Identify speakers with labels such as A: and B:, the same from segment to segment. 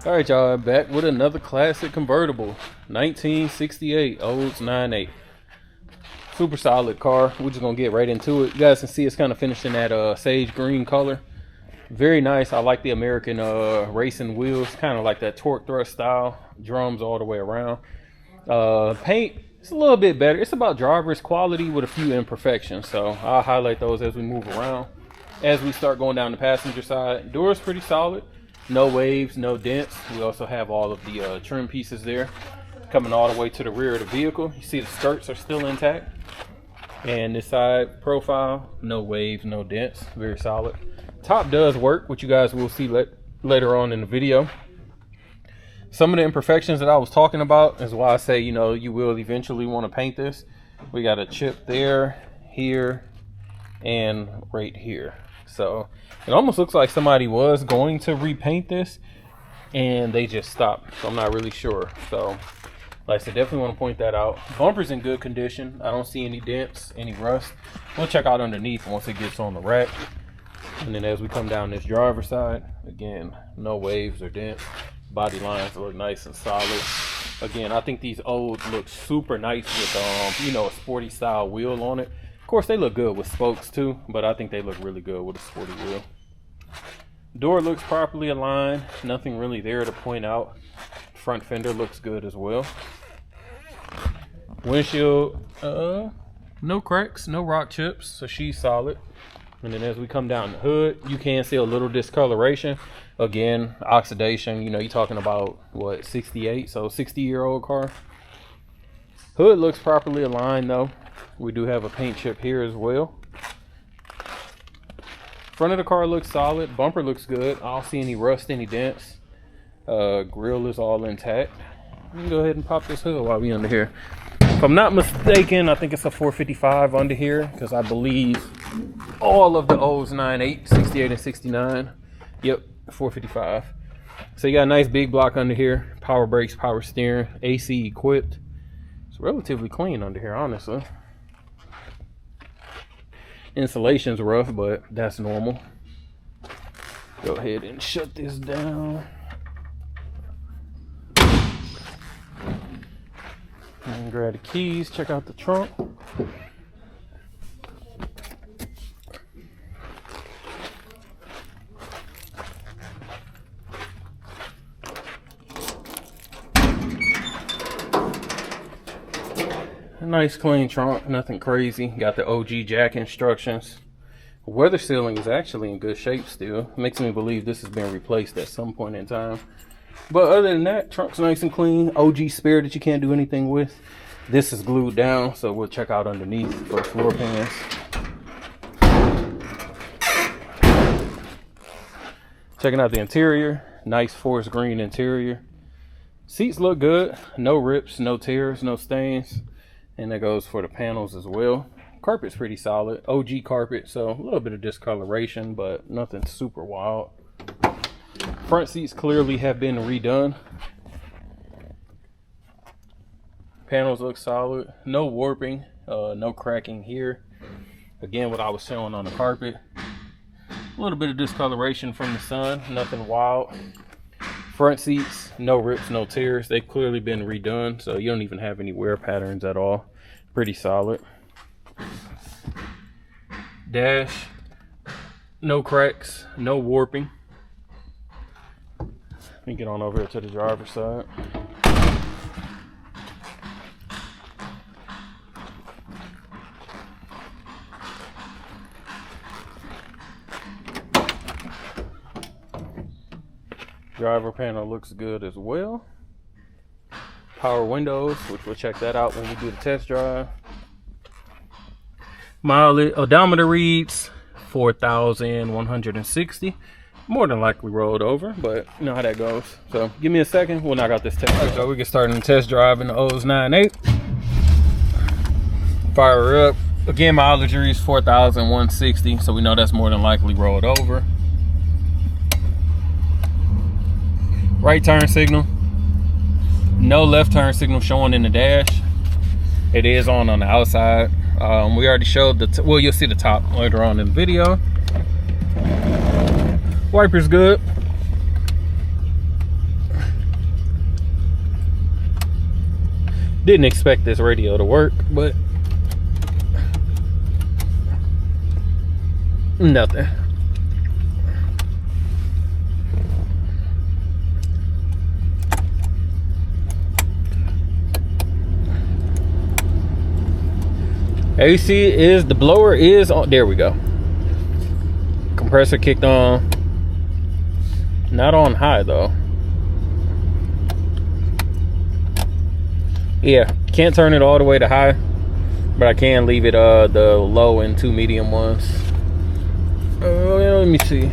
A: All right, y'all, back with another classic convertible, 1968 Olds 98. Super solid car. We're just gonna get right into it. You guys can see it's kind of finished in that sage green color. Very nice. I like the American racing wheels, kind of like that torque thrust style. Drums all the way around. Paint, it's a little bit better. It's about driver's quality with a few imperfections, so I'll highlight those as we move around. As we start going down the passenger side, door's pretty solid. No waves, no dents. We also have all of the trim pieces there. Coming all the way to the rear of the vehicle. You see the skirts are still intact. And this side profile, no waves, no dents. Very solid. Top does work, which you guys will see later on in the video. Some of the imperfections that I was talking about is why I say, you know, you will eventually want to paint this. We got a chip there, here, and right here. So it almost looks like somebody was going to repaint this and they just stopped. So I'm not really sure. So like I said, definitely want to point that out. Bumper's in good condition. I don't see any dents, any rust. We'll check out underneath once it gets on the rack. And then as we come down this driver's side, again, no waves or dents. Body lines look nice and solid. Again, I think these Olds look super nice with you know, a sporty style wheel on it. Of course, they look good with spokes too, but I think they look really good with a sporty wheel. Door looks properly aligned. Nothing really there to point out. Front fender looks good as well. Windshield, no cracks, no rock chips, so she's solid. And then as we come down the hood, you can see a little discoloration. Again, oxidation, you know, you're talking about, what, 68, so 60-year-old car. Hood looks properly aligned though. We do have a paint chip here as well. Front of the car looks solid. Bumper looks good. I don't see any rust, any dents. Grill is all intact. We can go ahead and pop this hood while we under here. If I'm not mistaken, I think it's a 455 under here, because I believe all of the Olds 98, 68 and 69. Yep, 455. So you got a nice big block under here. Power brakes, power steering, AC equipped. It's relatively clean under here, honestly. Insulation's rough, but that's normal. Go ahead and shut this down. And grab the keys, check out the trunk. Nice clean trunk, nothing crazy. Got the OG jack instructions. Weather sealing is actually in good shape still. Makes me believe this has been replaced at some point in time. But other than that, trunk's nice and clean. OG spare that you can't do anything with. This is glued down, so we'll check out underneath for floor pans. Checking out the interior. Nice forest green interior. Seats look good. No rips, no tears, no stains. And that goes for the panels as well. Carpet's pretty solid. OG carpet, so a little bit of discoloration, but nothing super wild. Front seats clearly have been redone. Panels look solid. No warping, no cracking here. Again, what I was showing on the carpet. A little bit of discoloration from the sun, nothing wild. Front seats, no rips, no tears. They've clearly been redone, so you don't even have any wear patterns at all. Pretty solid. Dash, no cracks, no warping. Let me get on over here to the driver's side. Driver panel looks good as well. Power windows, which we'll check that out when we do the test drive. Mileage, odometer reads 4,160. More than likely rolled over, but you know how that goes. So give me a second, we'll knock out this test. Right, so we can start in the test drive in the Olds 98. Fire her up. Again, mileage reads 4,160, so we know that's more than likely rolled over. Right turn signal. No left turn signal showing in the dash. It is on the outside. We already showed the, well, you'll see the top later on in the video. Wipers good. Didn't expect this radio to work, but nothing. AC is, the blower is on. There we go. Compressor kicked on. Not on high though. Yeah, can't turn it all the way to high, but I can leave it the low and 2 medium ones. Let me see.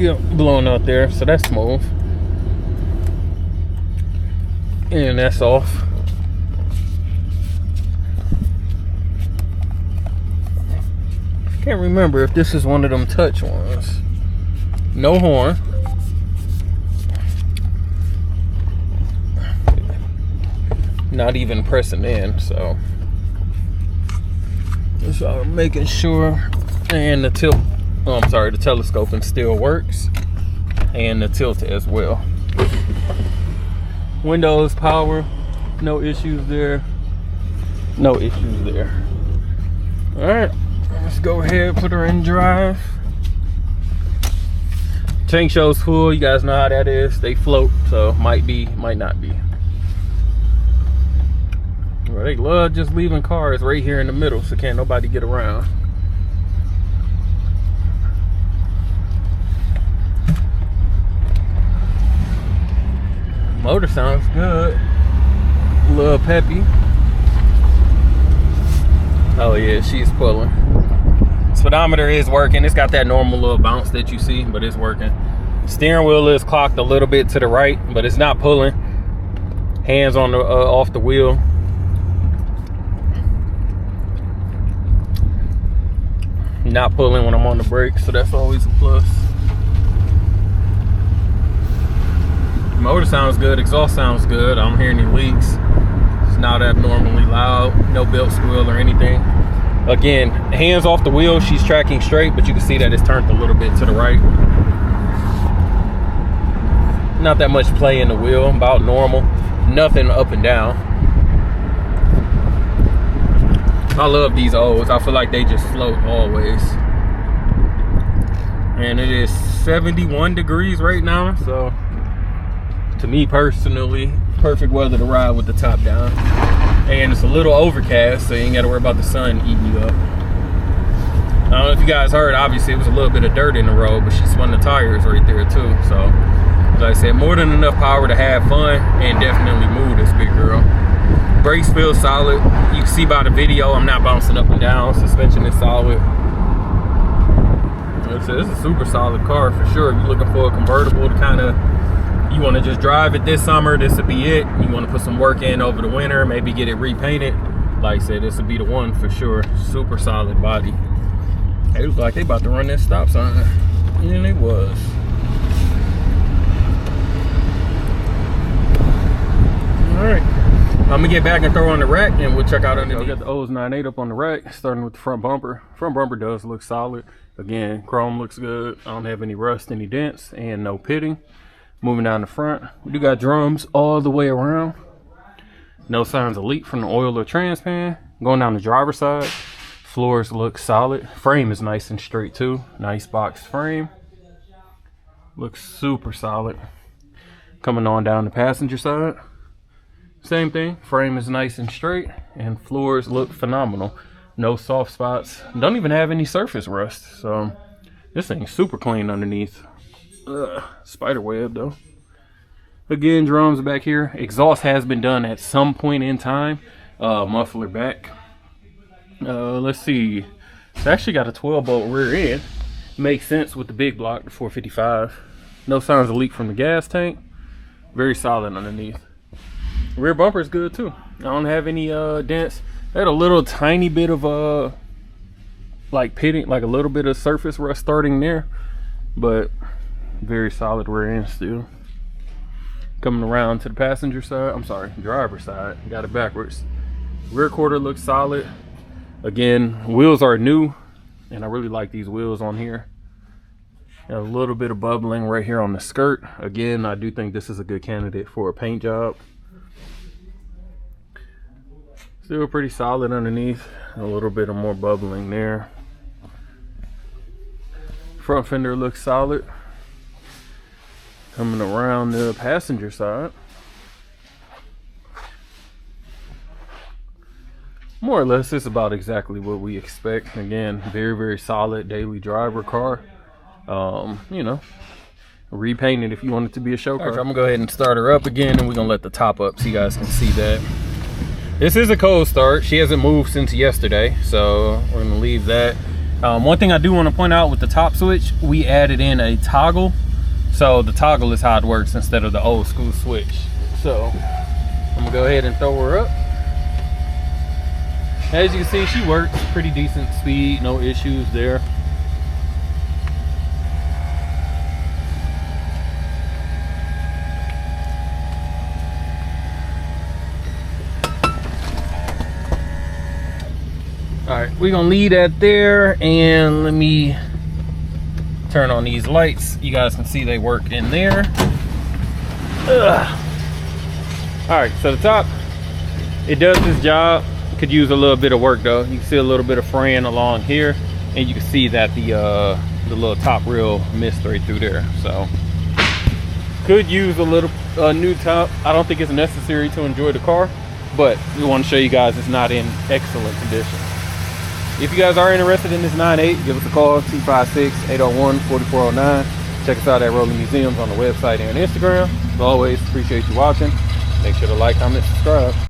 A: Yeah, blowing out there, so that's smooth. And that's off. Can't remember if this is one of them touch ones. No horn. Not even pressing in, so I'm making sure. And the tilt, oh, I'm sorry, the telescoping still works, and the tilt as well. Windows power, no issues there. No issues there. All right, let's go ahead, put her in drive. Tank shows full. You guys know how that is. They float, so might be, might not be. Well, they love just leaving cars right here in the middle, so can't nobody get around. Motor sounds good. A little peppy. Oh yeah, she's pulling. Speedometer is working. It's got that normal little bounce that you see, but it's working. Steering wheel is clocked a little bit to the right, but it's not pulling. Hands on the off the wheel. Not pulling when I'm on the brakes, so that's always a plus. Motor sounds good, exhaust sounds good. I don't hear any leaks. It's not abnormally loud, no belt squeal or anything. Again, hands off the wheel, she's tracking straight, but you can see that it's turned a little bit to the right. Not that much play in the wheel, about normal. Nothing up and down. I love these O's. I feel like they just float always. And it is 71 degrees right now, so to me personally, perfect weather to ride with the top down. And it's a little overcast, so you ain't gotta worry about the sun eating you up. I don't know if you guys heard, obviously it was a little bit of dirt in the road, but she spun the tires right there too. So, as I said, more than enough power to have fun and definitely move this big girl. Brakes feel solid. You can see by the video, I'm not bouncing up and down. Suspension is solid. This is a super solid car for sure. If you're looking for a convertible to kind of, you want to just drive it this summer, this would be it. You want to put some work in over the winter, maybe get it repainted. Like I said, this would be the one for sure. Super solid body. It looked like they about to run that stop sign. And it was. All right. I'm gonna get back and throw on the rack and we'll check out underneath. We got the Olds 9.8 up on the rack, starting with the front bumper. Front bumper does look solid. Again, chrome looks good. I don't have any rust, any dents, and no pitting. Moving down the front, we do got drums all the way around. No signs of leak from the oil or trans pan. Going down the driver's side, floors look solid. Frame is nice and straight too. Nice box frame. Looks super solid. Coming on down the passenger side. Same thing, frame is nice and straight and floors look phenomenal. No soft spots, don't even have any surface rust. So this thing's super clean underneath. Spider web though. Again, drums back here. Exhaust has been done at some point in time. Muffler back. Let's see. It's actually got a 12-bolt rear end. Makes sense with the big block, the 455. No signs of leak from the gas tank. Very solid underneath. Rear bumper is good too. I don't have any dents. I had a little tiny bit of like pitting, like a little bit of surface rust starting there, but very solid rear end still. Coming around to the passenger side, I'm sorry, driver's side, got it backwards. Rear quarter looks solid. Again, wheels are new, and I really like these wheels on here. Got a little bit of bubbling right here on the skirt. Again, I do think this is a good candidate for a paint job. Still pretty solid underneath. A little bit of more bubbling there. Front fender looks solid. Coming around the passenger side. More or less, it's about exactly what we expect. Again, very, very solid daily driver car. You know, repaint it if you want it to be a show car. Right, I'm gonna go ahead and start her up again, and we're gonna let the top up so you guys can see that. This is a cold start. She hasn't moved since yesterday, so we're gonna leave that. One thing I do want to point out with the top switch, we added in a toggle. So the toggle is how it works instead of the old school switch. So I'm gonna go ahead and throw her up. As you can see, she works pretty decent speed, no issues there. All right, we're gonna leave that there, and let me turn on these lights. You guys can see they work in there. Ugh. All right, so the top, it does this job. Could use a little bit of work though. You can see a little bit of fraying along here, and you can see that the little top rail missed right through there. So could use a little new top. I don't think it's necessary to enjoy the car, but we want to show you guys it's not in excellent condition. If you guys are interested in this 9.8, give us a call, 256-801-4409. Check us out at Rolling Museums on the website and Instagram. As always, appreciate you watching. Make sure to like, comment, subscribe.